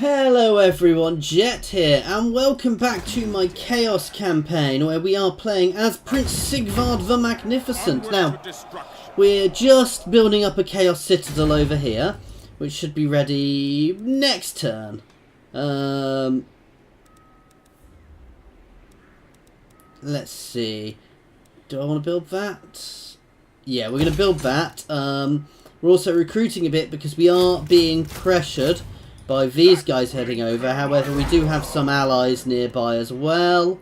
Hello everyone, Jet here, and welcome back to my Chaos campaign, where we are playing as Prince Sigvald the Magnificent. Now, we're just building up a Chaos Citadel over here, which should be ready next turn. Let's see. Do I want to build that? Yeah, we're going to build that. We're also recruiting a bit because we are being pressured by these guys heading over. However, we do have some allies nearby as well.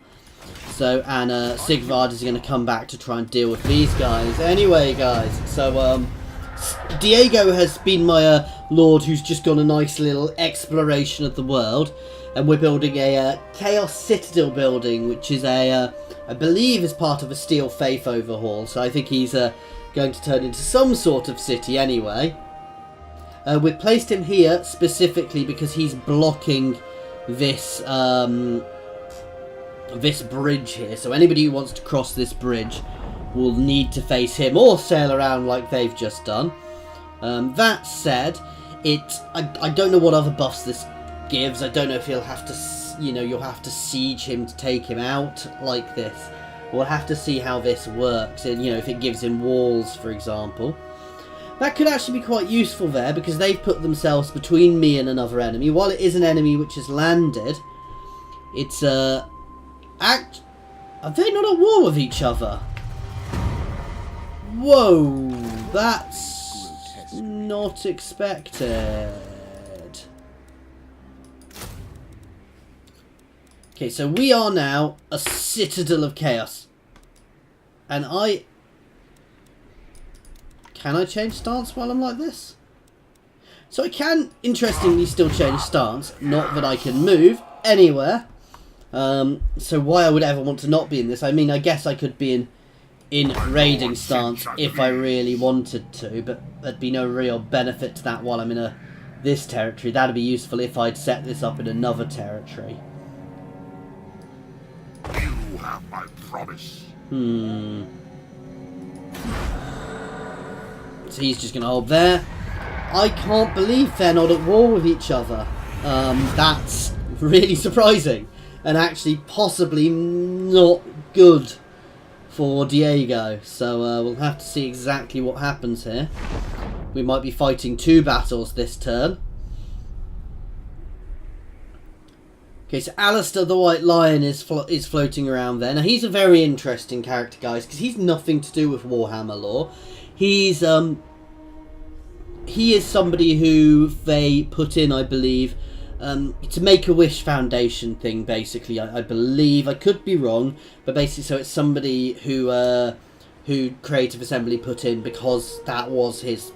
So, and Sigvald is going to come back to try and deal with these guys. Anyway, guys, so Diego has been my lord who's just gone a nice little exploration of the world. And we're building a Chaos Citadel building, which is a, I believe is part of a Steel Faith Overhaul. So I think he's going to turn into some sort of city anyway. We've placed him here specifically because he's blocking this this bridge here. So anybody who wants to cross this bridge will need to face him or sail around like they've just done. That said, I don't know what other buffs this gives. I don't know if he'll have to, you'll have to siege him to take him out like this. We'll have to see how this works, and if it gives him walls, for example. That could actually be quite useful there, because they've put themselves between me and another enemy. While it is an enemy which has landed, it's are they not at war with each other? Whoa, that's not expected. Okay, so we are now a citadel of chaos. And can I change stance while I'm like this? So I can, interestingly, still change stance. Not that I can move anywhere. So why I would ever want to not be in this? I mean, I guess I could be in raiding stance if I really wanted to. But there'd be no real benefit to that while I'm in this territory. That'd be useful if I'd set this up in another territory. You have my promise. So he's just going to hold there. I can't believe they're not at war with each other. That's really surprising. And actually possibly not good for Diego. So we'll have to see exactly what happens here. We might be fighting 2 battles this turn. Okay, so Alistair the White Lion is floating around there. Now, he's a very interesting character, guys, because he's nothing to do with Warhammer lore. He is somebody who they put in, I believe, to Make-A-Wish Foundation thing, basically, I believe. I could be wrong, but basically, so it's somebody who Creative Assembly put in because that was his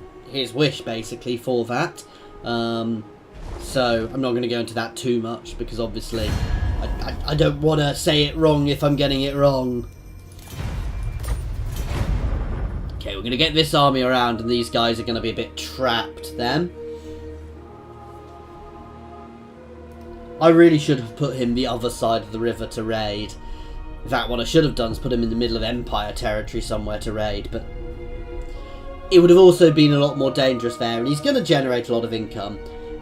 wish, basically, for that. So I'm not going to go into that too much because obviously I don't want to say it wrong if I'm getting it wrong. Okay, we're going to get this army around and these guys are going to be a bit trapped then. I really should have put him the other side of the river to raid. In fact, what I should have done is put him in the middle of Empire territory somewhere to raid, but it would have also been a lot more dangerous there, and he's going to generate a lot of income.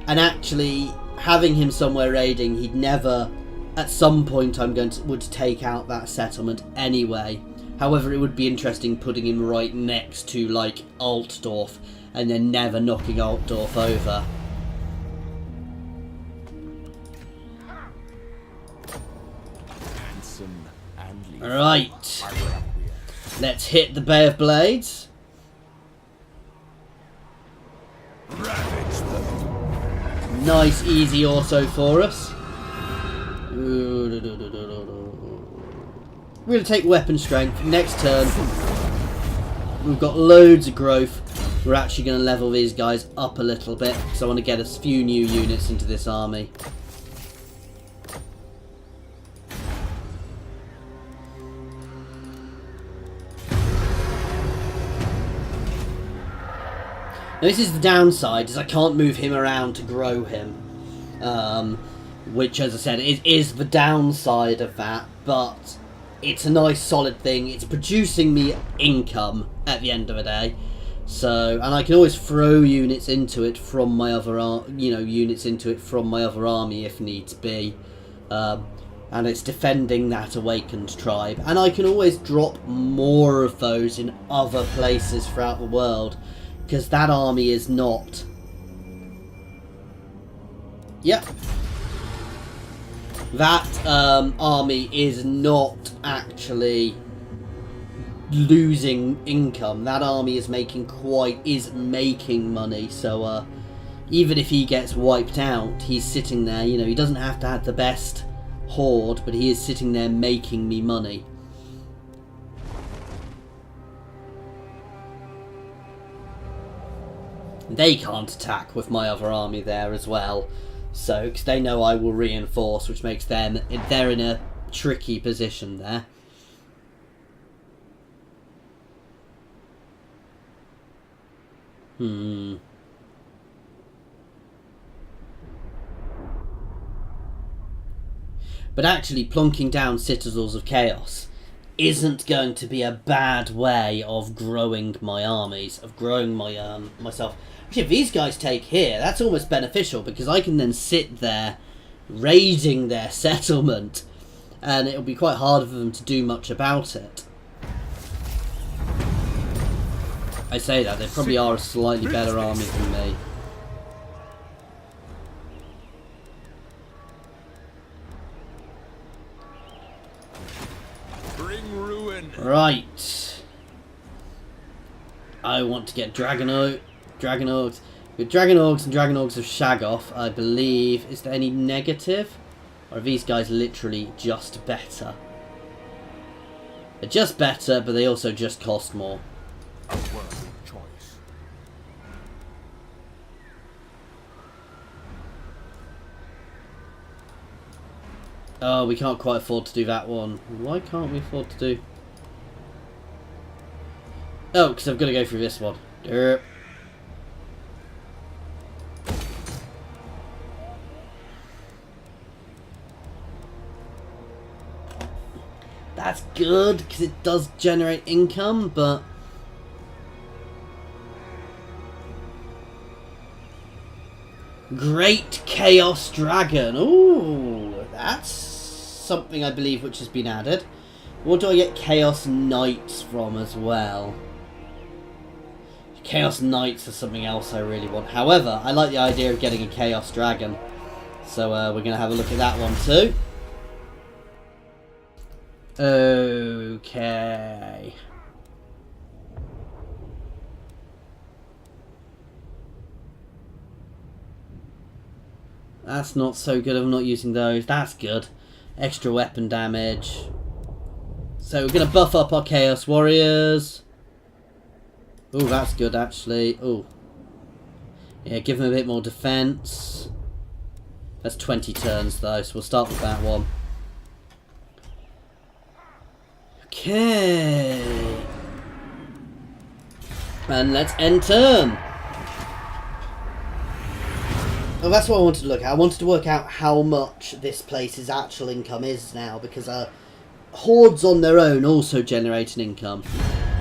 And actually, having him somewhere raiding, he'd never, at some point, would take out that settlement anyway. However, it would be interesting putting him right next to, like, Altdorf, and then never knocking Altdorf over. Alright. Let's hit the Bay of Blades. Nice, easy auto for us. We're going to take weapon strength. Next turn, we've got loads of growth. We're actually going to level these guys up a little bit. So I want to get a few new units into this army. Now this is the downside, is I can't move him around to grow him. Which, as I said, is the downside of that, but it's a nice solid thing. It's producing me income at the end of the day. So, and I can always throw units into it from my other, units into it from my other army if needs be. And it's defending that awakened tribe. And I can always drop more of those in other places throughout the world, because that army is not... Yep. That army is not actually losing income. That army is making money. So even if he gets wiped out, he's sitting there. You know, he doesn't have to have the best hoard, but he is sitting there making me money. They can't attack with my other army there as well, so because they know I will reinforce, which makes them, they're in a tricky position there. But actually, plonking down Citadels of Chaos isn't going to be a bad way of growing my armies, of growing my myself. Actually, if these guys take here, that's almost beneficial, because I can then sit there raiding their settlement, and it'll be quite hard for them to do much about it. I say that, they probably are a slightly better army than me. Right. I want to get Dragon Orgs. With Dragon Orgs and Dragon Orgs of Shaggoth, I believe. Is there any negative? Or are these guys literally just better? They're just better, but they also just cost more. A worthy choice. Oh, we can't quite afford to do that one. Why can't we afford to do... Oh, because I've got to go through this one. Derp. That's good, because it does generate income, but... Great Chaos Dragon. Ooh, that's something I believe which has been added. What do I get Chaos Knights from as well? Chaos Knights are something else I really want. However, I like the idea of getting a Chaos Dragon. So we're going to have a look at that one too. Okay. That's not so good. I'm not using those. That's good. Extra weapon damage. So we're going to buff up our Chaos Warriors. Oh, that's good actually. Oh. Yeah, give them a bit more defense. That's 20 turns though, so we'll start with that one. Okay. And let's end turn. Oh, that's what I wanted to look at. I wanted to work out how much this place's actual income is now, because hordes on their own also generate an income.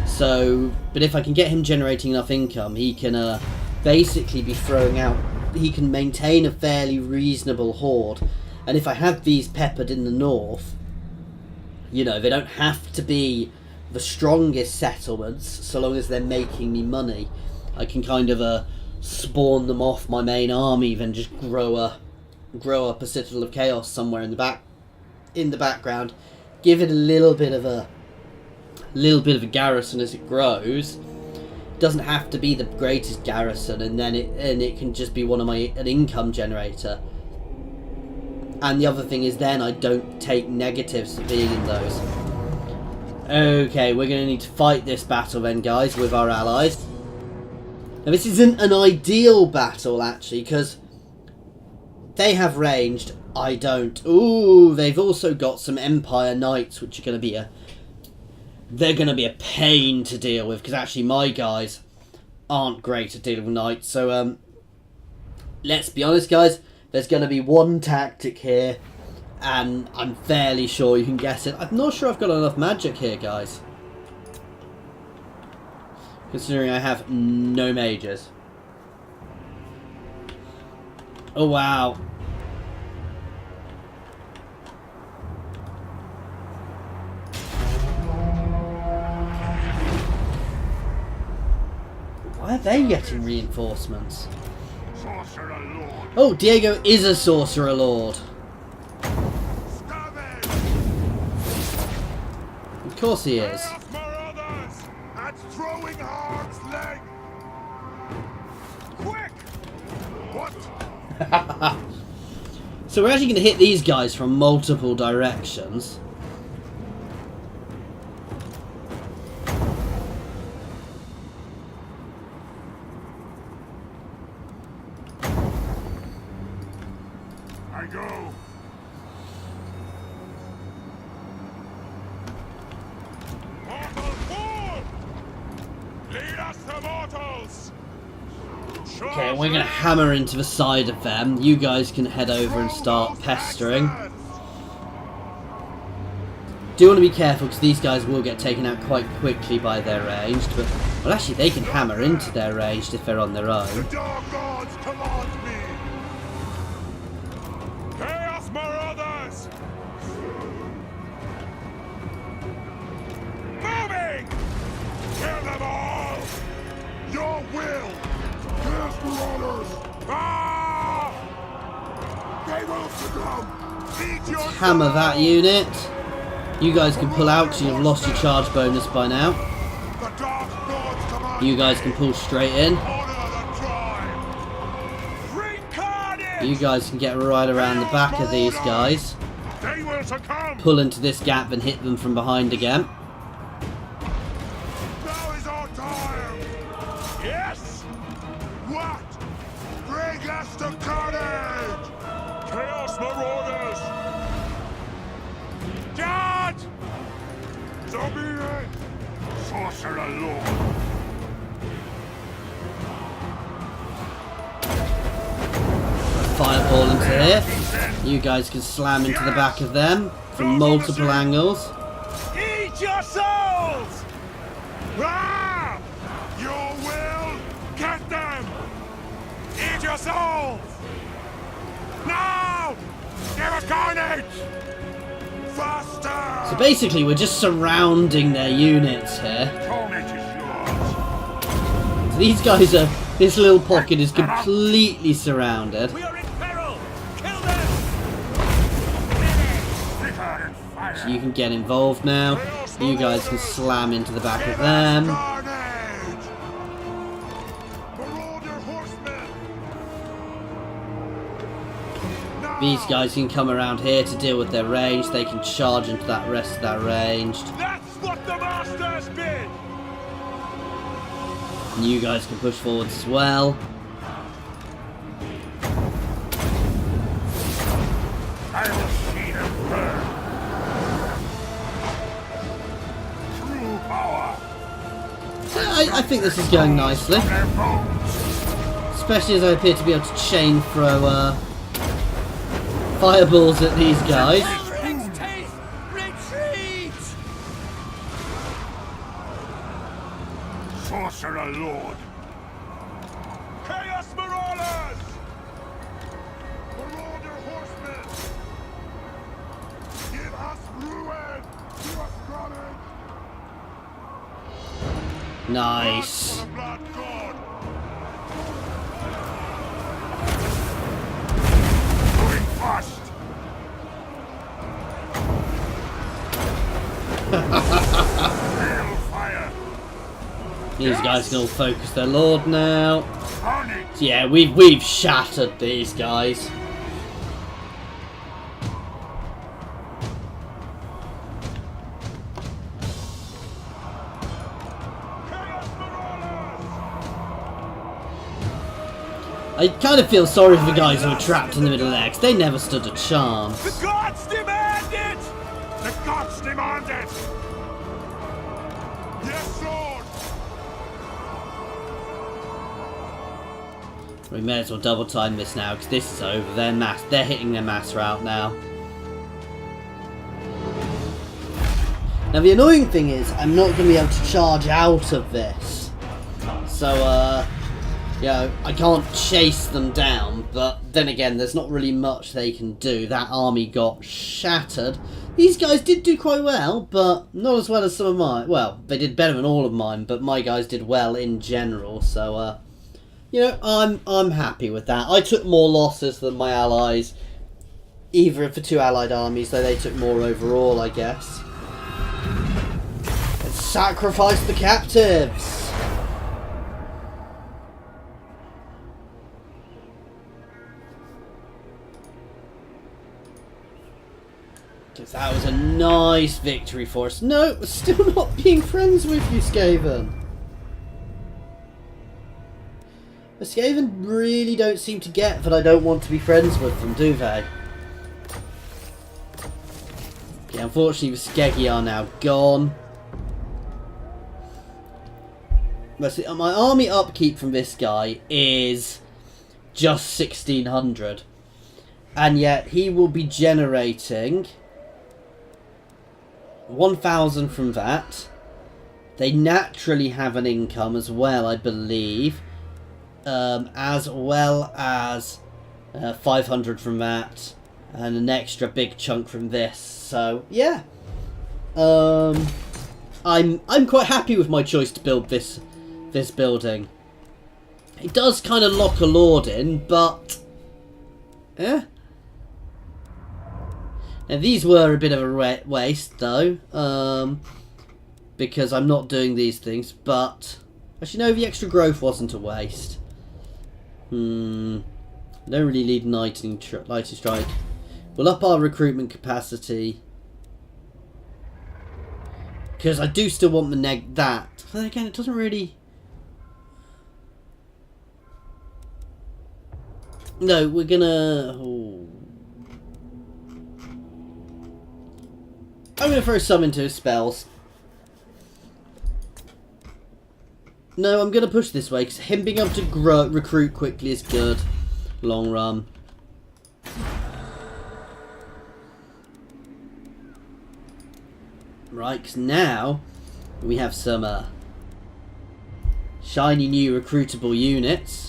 So, but if I can get him generating enough income, he can basically be throwing out... He can maintain a fairly reasonable horde. And if I have these peppered in the north, you know, they don't have to be the strongest settlements, so long as they're making me money. I can kind of spawn them off my main army, then just grow up a Citadel of Chaos somewhere in the background. Give it a little bit of a garrison as it grows. Doesn't have to be the greatest garrison, and then it can just be an income generator. And the other thing is, then I don't take negatives for being in those. Okay, we're going to need to fight this battle then, guys, with our allies. Now, this isn't an ideal battle, actually, because they have ranged, I don't. Ooh, they've also got some Empire Knights, which are going to be they're going to be a pain to deal with, because actually my guys aren't great at dealing with knights. So, let's be honest, guys. There's going to be one tactic here, and I'm fairly sure you can guess it. I'm not sure I've got enough magic here, guys. Considering I have no mages. Oh wow. Why are they getting reinforcements? Sorcerer Lord. Oh, Diego is a Sorcerer Lord. Of course he is. Marauders at throwing Hard's leg. Quick! What? So we're actually going to hit these guys from multiple directions. I go. Mortal fool! Lead us to mortals! Okay, we're going to hammer into the side of them. You guys can head over and start pestering. Do want to be careful because these guys will get taken out quite quickly by their ranged, but well, actually they can hammer into their ranged if they're on their own. The dark gods command me! Chaos Marauders! Moving! Kill them all! Your will! Chaos Marauders! Ah! They will succumb! Eat your Hammer that unit. You guys can pull out because you've lost your charge bonus by now. The dark gods command You guys can pull straight in. Honor the tribe! Bring carnage! You guys can get right around the back of these guys. They will succumb! Pull into this gap and hit them from behind again. Now is our time! Yes! What? Bring us to carnage! Chaos Marauders! Charge! Zombie! Sorcerer Lord! Fireball into here. You guys can slam into the back of them from multiple angles. Eat your souls! Ah! Your will! Get them! Eat your souls! Now! Give us carnage! Faster! So basically we're just surrounding their units here. Carnage is yours! So these guys are... This little pocket is completely surrounded. We are in peril! Kill them! Flicker and fire! So you can get involved now. You guys can slam into the back of them. Carnage! Marauder horsemen! Now! These guys can come around here to deal with their range. They can charge into that rest of that ranged. That's what the masters bid! And you guys can push forwards as well. I will see them burn! True power! So I think this is going nicely. Their bones! Especially as I appear to be able to chain throw fireballs at these guys. Retreat! Sorcerer Lord! Chaos Marauders! Marauder horsemen! Give us ruin! Give us carnage! Nice. For the blood god! Going fast! Hail fire! These guys can all focus their lord now. Carnage! So yeah, we've shattered these guys. Chaos Marauders! I kind of feel sorry for the guys who are trapped in the middle of there, 'cause they never stood a chance. The gods demand it! The gods demand it! Yes, Lord! We may as well double time this now, because this is over. They're hitting their mass route now. Now the annoying thing is, I'm not going to be able to charge out of this. So, you know, I can't chase them down, but then again, there's not really much they can do. That army got shattered. These guys did do quite well, but not as well as some of mine. Well, they did better than all of mine, but my guys did well in general, so, you know, I'm happy with that. I took more losses than my allies, either for 2 allied armies, though they took more overall, I guess. Let's sacrifice the captives! Because that was a nice victory for us. No, we're still not being friends with you, Skaven. The Skaven really don't seem to get that I don't want to be friends with them, do they? Okay, unfortunately the Skeggi are now gone. Let's see, my army upkeep from this guy is just 1600. And yet he will be generating 1000 from that. They naturally have an income as well, I believe. As well as 500 from that. And an extra big chunk from this. So, yeah. I'm quite happy with my choice to build this building. It does kind of lock a lord in, but... yeah. Now these were a bit of a waste though, because I'm not doing these things, but actually no, the extra growth wasn't a waste. Don't really need lightning strike. We'll up our recruitment capacity, because I do still want the that. But then again, it doesn't really... no, we're gonna... oh. I'm going to throw some into his spells. No, I'm going to push this way, because him being able to recruit quickly is good. Long run. Right, because now we have some shiny new recruitable units.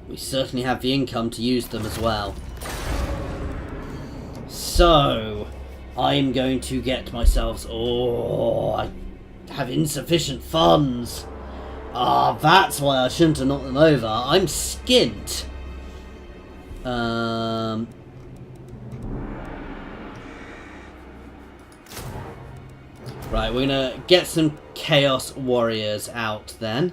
We certainly have the income to use them as well. So, I'm going to get myself... oh, I have insufficient funds. Ah, that's why I shouldn't have knocked them over. I'm skint. Right, we're going to get some Chaos Warriors out then.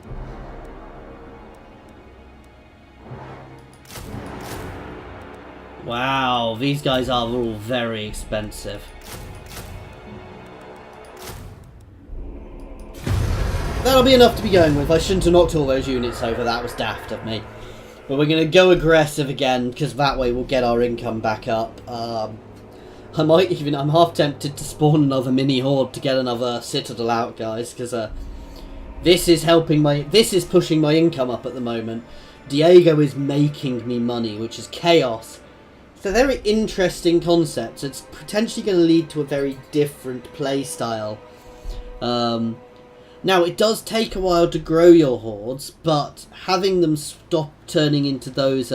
Wow, these guys are all very expensive. That'll be enough to be going with. I shouldn't have knocked all those units over. That was daft of me. But we're going to go aggressive again, because that way we'll get our income back up. I'm half tempted to spawn another mini horde to get another citadel out, guys, because this is pushing my income up at the moment. Diego is making me money, which is chaos. It's a very interesting concept. It's potentially going to lead to a very different play style. Now, it does take a while to grow your hordes, but having them stop turning into those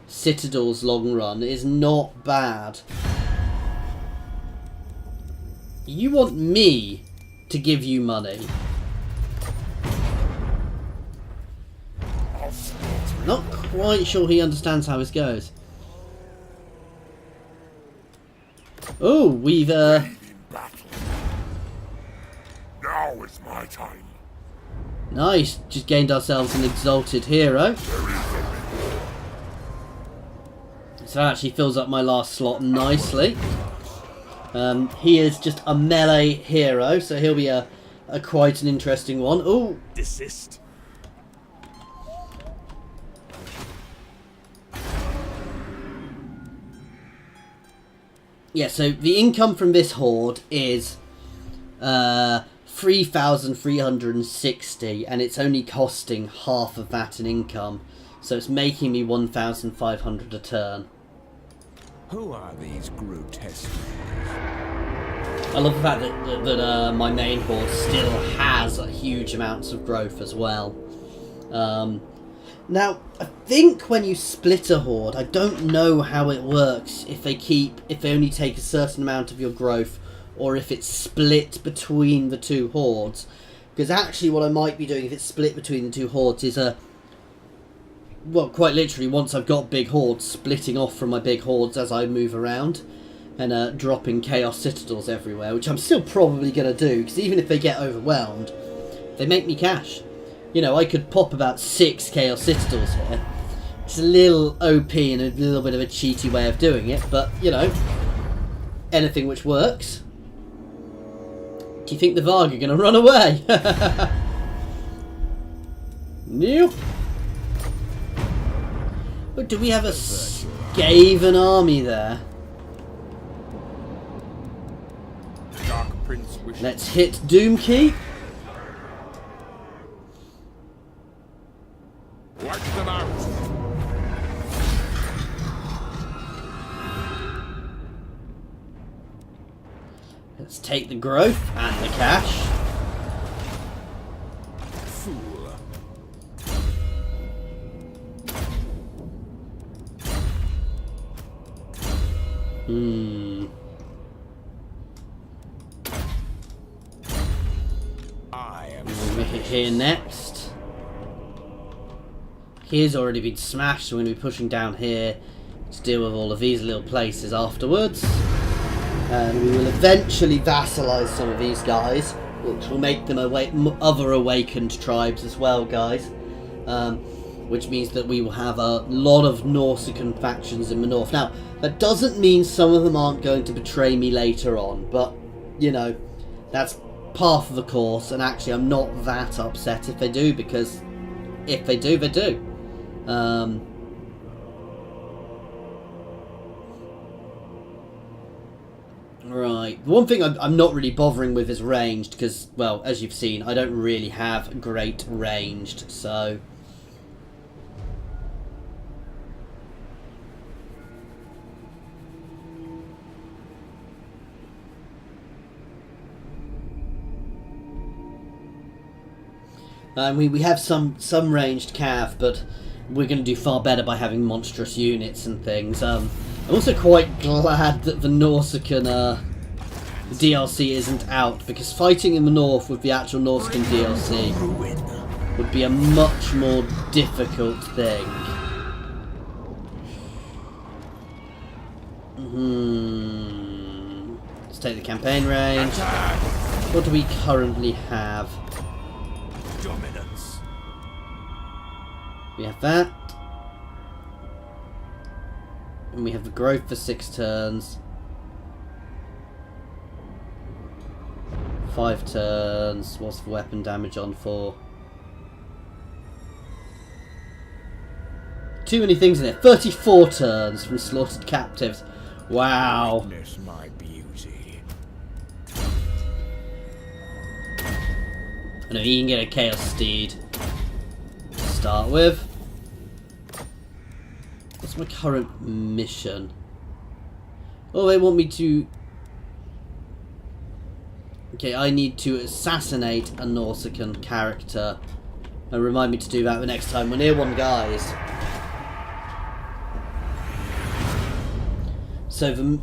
citadels long run is not bad. You want me to give you money? Not quite sure he understands how this goes. Oh, we've Now is my time. Nice, just gained ourselves an exalted hero. So that actually fills up my last slot nicely. He is just a melee hero, so he'll be a quite an interesting one. Oh, Desist. yeah, so the income from this horde is 3,360, and it's only costing half of that in income, so it's making me 1,500 a turn. Who are these grotesque? I love the fact that my main horde still has huge amounts of growth as well. Now, I think when you split a horde, I don't know how it works, if they only take a certain amount of your growth, or if it's split between the two hordes. Because actually what I might be doing if it's split between the two hordes is well, quite literally, once I've got big hordes, splitting off from my big hordes as I move around, and dropping Chaos Citadels everywhere, which I'm still probably going to do, because even if they get overwhelmed, they make me cash. You know, I could pop about 6 Chaos Citadels here. It's a little OP and a little bit of a cheaty way of doing it, but, you know, anything which works. Do you think the Varg are going to run away? Nope. Oh, do we have a Skaven army there? Dark Prince wishes. Let's hit Doomkeep. Wipe them out. Let's take the growth and the cash. Fool. I am. We'll make it here next. Here's already been smashed, so we're going to be pushing down here to deal with all of these little places afterwards. And we will eventually vassalize some of these guys, which will make them other awakened tribes as well, guys. Which means that we will have a lot of Nausicaan factions in the north. Now, that doesn't mean some of them aren't going to betray me later on, but, you know, that's part of the course, and actually I'm not that upset if they do, because if they do, they do. Right, the one thing I'm not really bothering with is ranged, because, well, as you've seen, I don't really have great ranged, so... we have some ranged cav, but we're going to do far better by having monstrous units and things. I'm also quite glad that the Nausicaan DLC isn't out, because fighting in the north with the actual Nausicaan DLC would be a much more difficult thing. Let's take the campaign range. What do we currently have? Dominance. We have that. And we have the growth for 6 turns. 5 turns. What's the weapon damage on for? Too many things in it. 34 turns from slaughtered captives. Wow. Witness my beauty. I know you can get a Chaos Steed to start with. What's my current mission? Oh, they want me to... Okay, I need to assassinate a Nausicaan character. And remind me to do that the next time we're near one, guys. So the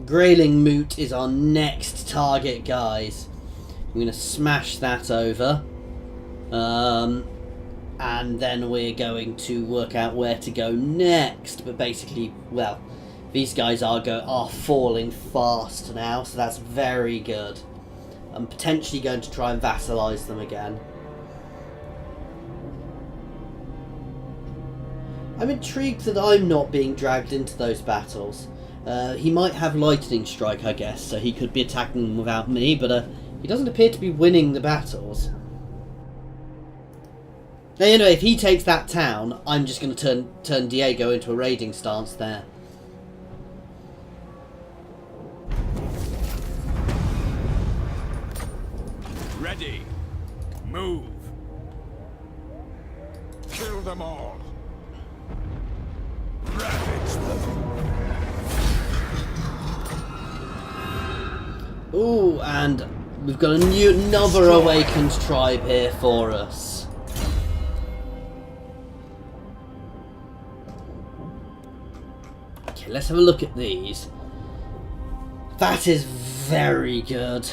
Grayling Moot is our next target, guys. I'm going to smash that over. And then we're going to work out where to go next. But basically, well, these guys are falling fast now, so that's very good. I'm potentially going to try and vassalize them again. I'm intrigued that I'm not being dragged into those battles. He might have lightning strike, I guess, so he could be attacking them without me, but he doesn't appear to be winning the battles. Now, you know, if he takes that town, I'm just going to turn Diego into a raiding stance there. Ready. Move. Kill them all. Ravage them. Ooh, and we've got another awakened tribe here for us. Okay, let's have a look at these. That is very good.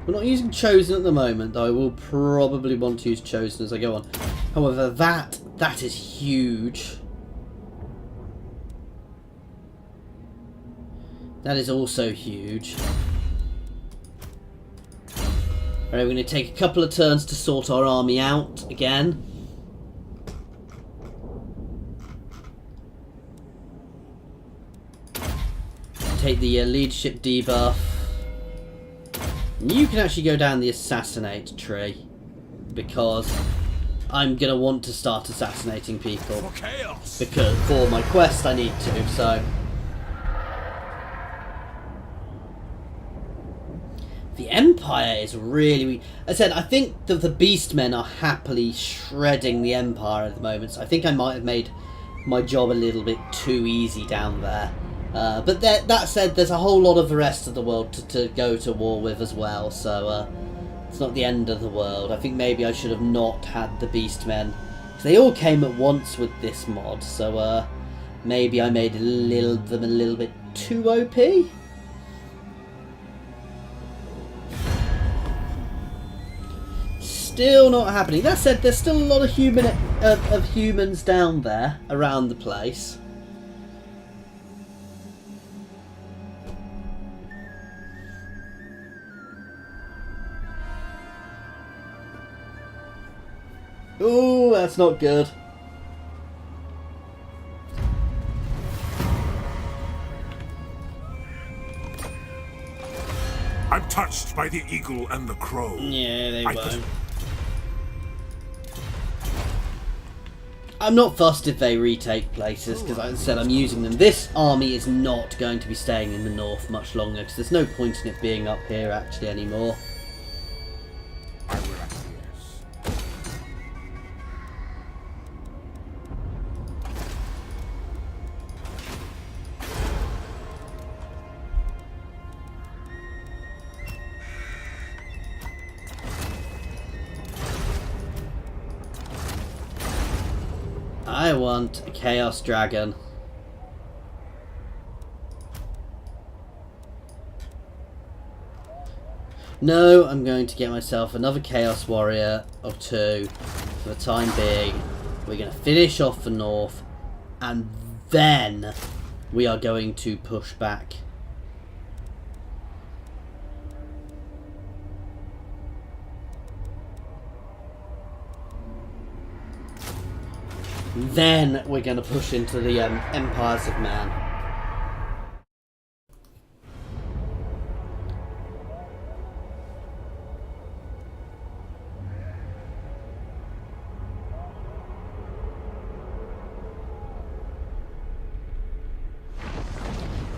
We're not using Chosen at the moment, though I will probably want to use Chosen as I go on. However, that is huge. That is also huge. Alright, we're going to take a couple of turns to sort our army out again. Take the leadership debuff. You can actually go down the assassinate tree, because I'm going to want to start assassinating people. For chaos. Because for my quest I need to, so... The Empire is really weak. As I said, I think that the Beastmen are happily shredding the Empire at the moment, so I think I might have made my job a little bit too easy down there. But that said, there's a whole lot of the rest of the world to go to war with as well, so it's not the end of the world. I think maybe I should have not had the Beastmen, because they all came at once with this mod, so maybe I made them a little bit too OP? Still not happening. That said, there's still a lot of humans down there around the place. Ooh, that's not good. I'm touched by the eagle and the crow. Yeah, they won't. I'm not fussed if they retake places, because like I said, I'm using them. This army is not going to be staying in the north much longer, because there's no point in it being up here actually anymore. I will acquiesce. I want a Chaos Dragon. No, I'm going to get myself another Chaos Warrior or two for the time being. We're going to finish off the north, and then we are going to push back. Then we're going to push into the Empires of Man.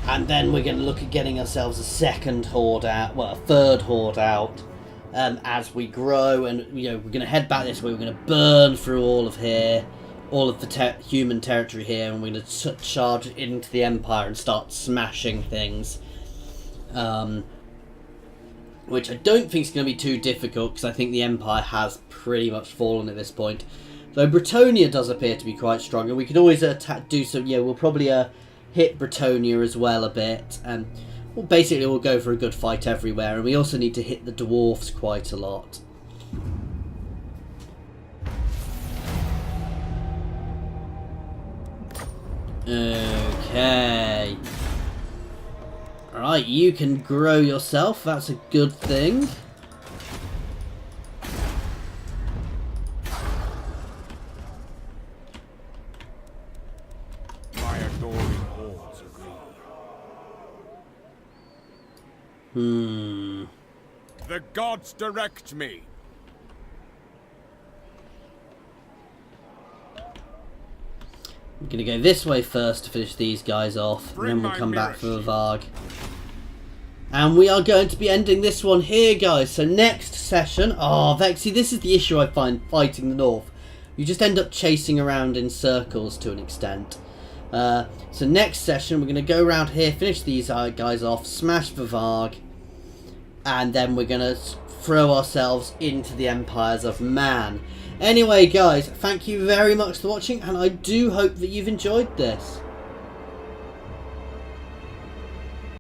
And then we're going to look at getting ourselves a second horde out, well, a third horde out, as we grow. And we're going to head back this way. We're going to burn through all of here. All of the human territory here, and we're going to charge into the Empire and start smashing things. Which I don't think is going to be too difficult, because I think the Empire has pretty much fallen at this point. Though Bretonia does appear to be quite strong, and we can always do some... Yeah, we'll probably hit Bretonia as well a bit, and basically we'll go for a good fight everywhere, and we also need to hit the dwarfs quite a lot. Okay. Alright, you can grow yourself. That's a good thing. My adoring hordes agree. The gods direct me. I'm going to go this way first to finish these guys off, and then we'll come back for the Varg. And we are going to be ending this one here, guys. So next session... Oh, Vexy, this is the issue I find fighting the North. You just end up chasing around in circles to an extent. So next session, we're going to go around here, finish these guys off, smash the Varg, and then we're going to throw ourselves into the Empires of Man. Anyway, guys, thank you very much for watching, and I do hope that you've enjoyed this.